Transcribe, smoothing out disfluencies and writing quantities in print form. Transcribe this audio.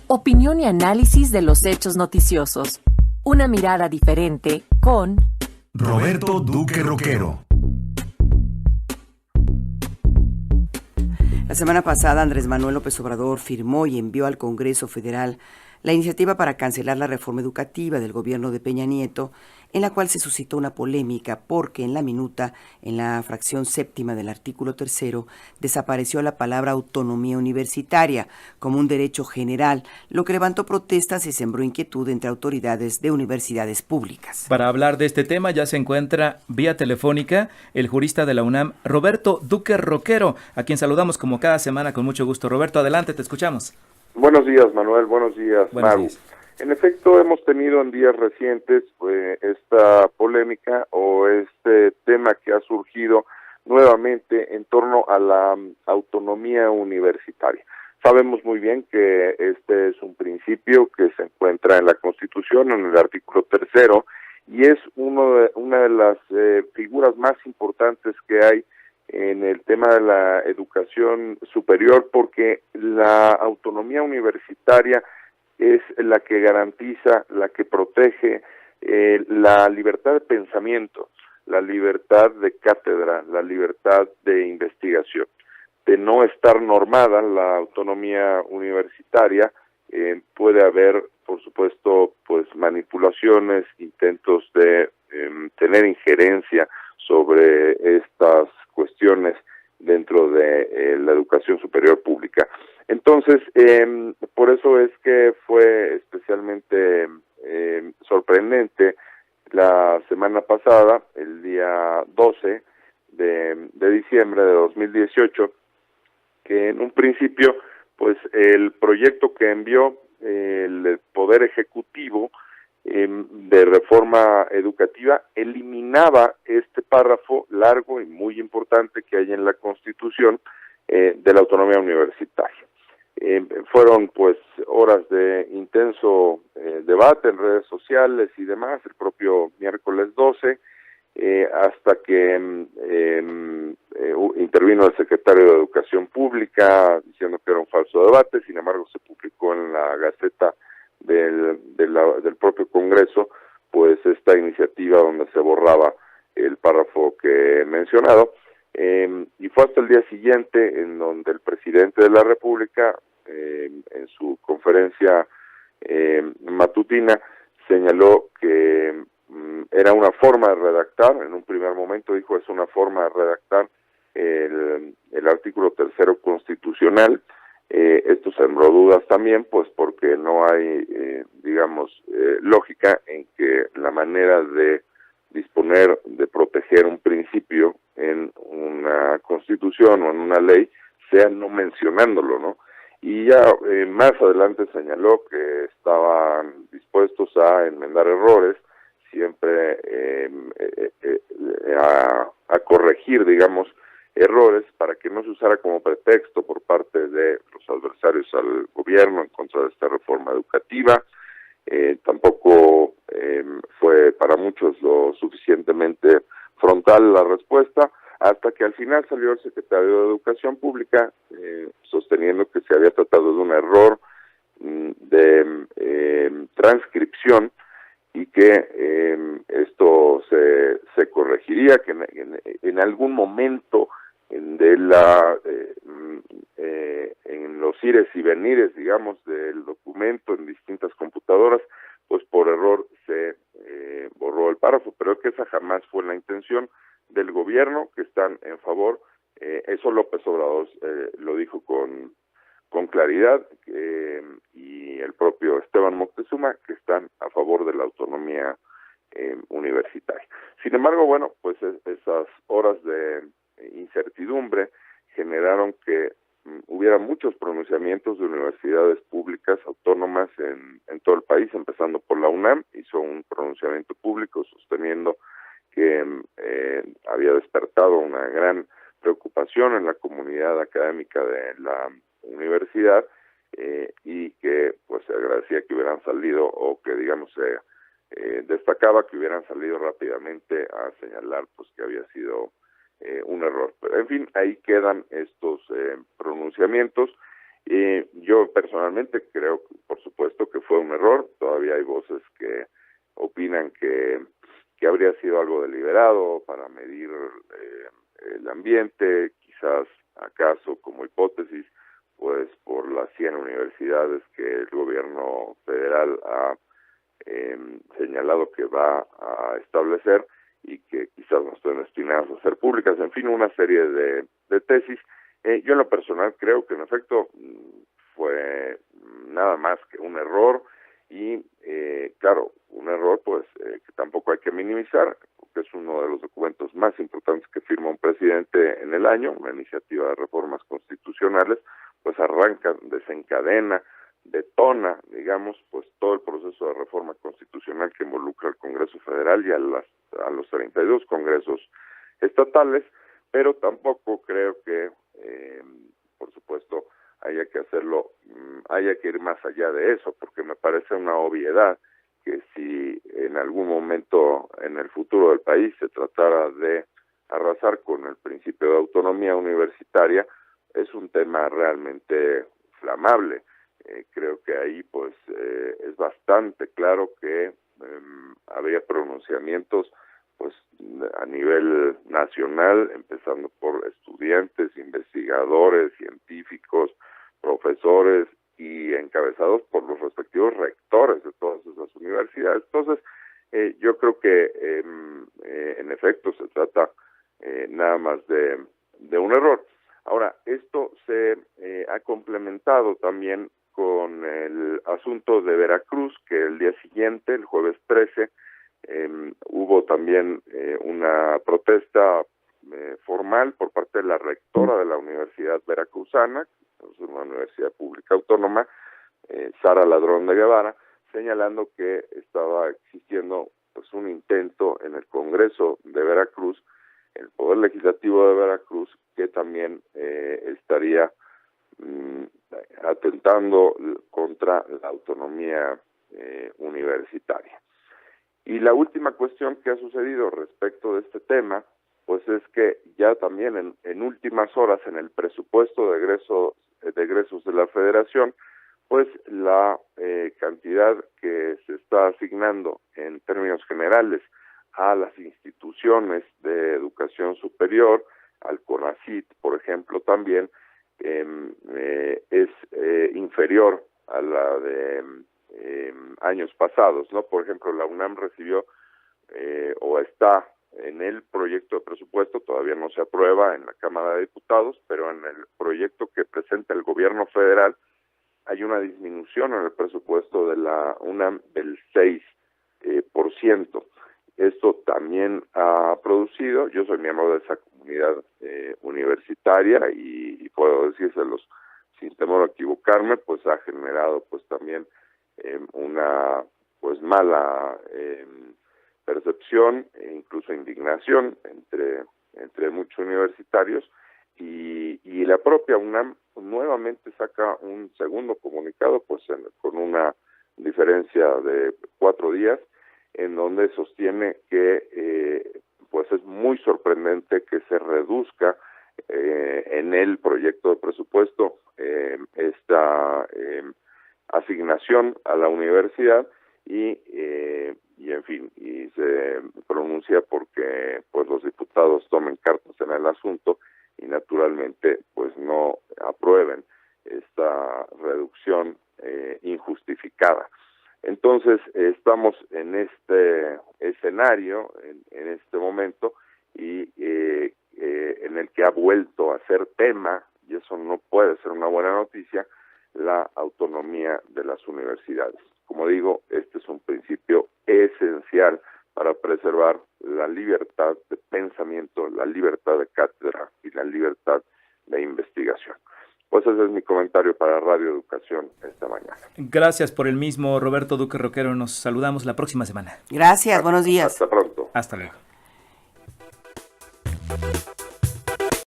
Opinión y análisis de los hechos noticiosos. Una mirada diferente con Roberto Duque Roquero. La semana pasada, Andrés Manuel López Obrador firmó y envió al Congreso Federal la iniciativa para cancelar la reforma educativa del gobierno de Peña Nieto, en la cual se suscitó una polémica porque en la minuta, en la fracción séptima del artículo 3, desapareció la palabra autonomía universitaria como un derecho general, lo que levantó protestas y sembró inquietud entre autoridades de universidades públicas. Para hablar de este tema ya se encuentra vía telefónica el jurista de la UNAM, Roberto Duque Roquero, a quien saludamos como cada semana con mucho gusto. Roberto, adelante, te escuchamos. Buenos días, Manuel. Buenos días, Maru. En efecto, hemos tenido en días recientes esta polémica o este tema que ha surgido nuevamente en torno a la autonomía universitaria. Sabemos muy bien que este es un principio que se encuentra en la Constitución, en el artículo 3, y es una de las figuras más importantes que hay en el tema de la educación superior, porque la autonomía universitaria es la que garantiza, la que protege la libertad de pensamiento, la libertad de cátedra, la libertad de investigación. De no estar normada la autonomía universitaria, puede haber, por supuesto, pues manipulaciones, intentos de tener injerencia sobre estas cuestiones dentro de la educación superior pública. Entonces, por eso es que fue especialmente sorprendente la semana pasada, el día 12 de diciembre de 2018, que en un principio, pues el proyecto que envió el Poder Ejecutivo de reforma educativa eliminaba este párrafo largo y muy importante que hay en la Constitución de la autonomía universitaria. Fueron pues horas de intenso debate en redes sociales y demás, el propio miércoles 12, hasta que intervino el secretario de Educación Pública diciendo que era un falso debate. Sin embargo, se publicó en la Gaceta del propio Congreso pues esta iniciativa donde se borraba el párrafo que he mencionado, y fue hasta el día siguiente en donde el presidente de la República en su conferencia matutina señaló que era una forma de redactar. En un primer momento dijo es una forma de redactar el artículo 3 constitucional. Esto sembró dudas también, pues porque no hay, lógica en que la manera de disponer, de proteger un principio en una constitución o en una ley sea no mencionándolo, ¿no? Y ya más adelante señaló que estaban dispuestos a enmendar errores, siempre a corregir, digamos, errores para que no se usara como pretexto por parte de los adversarios al gobierno en contra de esta reforma educativa. Tampoco fue para muchos lo suficientemente frontal la respuesta, hasta que al final salió el secretario de Educación Pública sosteniendo que se había tratado de un error de transcripción y que esto se corregiría, que en algún momento en los ires y venires, digamos, del documento en distintas computadoras, pues por error se borró el párrafo, pero que esa jamás fue la intención del gobierno, que están en favor. Eso López Obrador lo dijo con claridad, y el propio Esteban Moctezuma, que están a favor de la autonomía universitaria. Sin embargo, bueno, pues esas horas de incertidumbre generaron que hubiera muchos pronunciamientos de universidades públicas autónomas en todo el país, empezando por la UNAM. Hizo un pronunciamiento público sosteniendo que había despertado una gran preocupación en la comunidad académica de la universidad, y que pues se agradecía que hubieran salido, o que digamos se destacaba que hubieran salido rápidamente a señalar pues que había sido un error. Pero en fin, ahí quedan estos pronunciamientos, Yo personalmente creo, por supuesto, que fue un error. Todavía hay voces que opinan que habría sido algo deliberado para medir el ambiente, quizás acaso como hipótesis, pues por las 100 universidades que el gobierno federal ha señalado que va a establecer y que quizás no estén destinadas a ser públicas, en fin, una serie de tesis. Yo en lo personal creo que en efecto fue nada más que un error y claro, un error pues que tampoco hay que minimizar, porque es uno de los documentos más importantes que firma un presidente en el año, una iniciativa de reformas constitucionales, pues arranca, desencadena, detona, digamos, pues todo el proceso de reforma constitucional que involucra al Congreso Federal y a los 32 congresos estatales, pero tampoco creo que, por supuesto, haya que ir más allá de eso, porque me parece una obviedad que si en algún momento en el futuro del país se tratara de arrasar con el principio de autonomía universitaria, es un tema realmente flamable. Creo que ahí pues es bastante claro que habría pronunciamientos pues a nivel nacional, empezando por estudiantes, investigadores, científicos, profesores y encabezados por los respectivos rectores de todas esas universidades. Entonces, yo creo que en efecto se trata nada más de un error. Ahora, esto se ha complementado también con el asunto de Veracruz, que el día siguiente, el jueves 13, hubo también una protesta formal por parte de la rectora de la Universidad Veracruzana, es una universidad pública autónoma, Sara Ladrón de Guevara, señalando que estaba existiendo pues un intento en el Congreso de Veracruz, el Poder Legislativo de Veracruz, que también estaría atentando contra la autonomía universitaria. Y la última cuestión que ha sucedido respecto de este tema, pues es que ya también en últimas horas en el presupuesto de egresos de la Federación, pues la cantidad que se está asignando en términos generales a las instituciones de educación superior, al CONACYT, por ejemplo, también es inferior a la de años pasados, ¿no? Por ejemplo, la UNAM recibió o está en el proyecto de presupuesto, todavía no se aprueba en la Cámara de Diputados, pero en el proyecto que presenta el gobierno federal hay una disminución en el presupuesto de la UNAM del 6%. Esto también ha producido, yo soy miembro de esa comunidad universitaria y puedo decírselos sin temor a equivocarme, pues ha generado pues también una pues mala percepción e incluso indignación entre muchos universitarios y la propia UNAM nuevamente saca un segundo comunicado pues con una diferencia de 4 días en donde sostiene que pues es muy sorprendente que se reduzca en el proyecto de presupuesto esta asignación a la universidad y en fin, y se pronuncia porque pues los diputados tomen cartas en el asunto y naturalmente pues no aprueben esta reducción injustificada. Entonces estamos en este escenario, en este momento, y en el que ha vuelto a ser tema, y eso no puede ser una buena noticia, la autonomía de las universidades. Como digo, este es un principio esencial para preservar la libertad de pensamiento, la libertad de cátedra y la libertad de investigación. Pues ese es mi comentario para Radio Educación esta mañana. Gracias por el mismo, Roberto Duque Roquero. Nos saludamos la próxima semana. Gracias, buenos días. Hasta pronto. Hasta luego.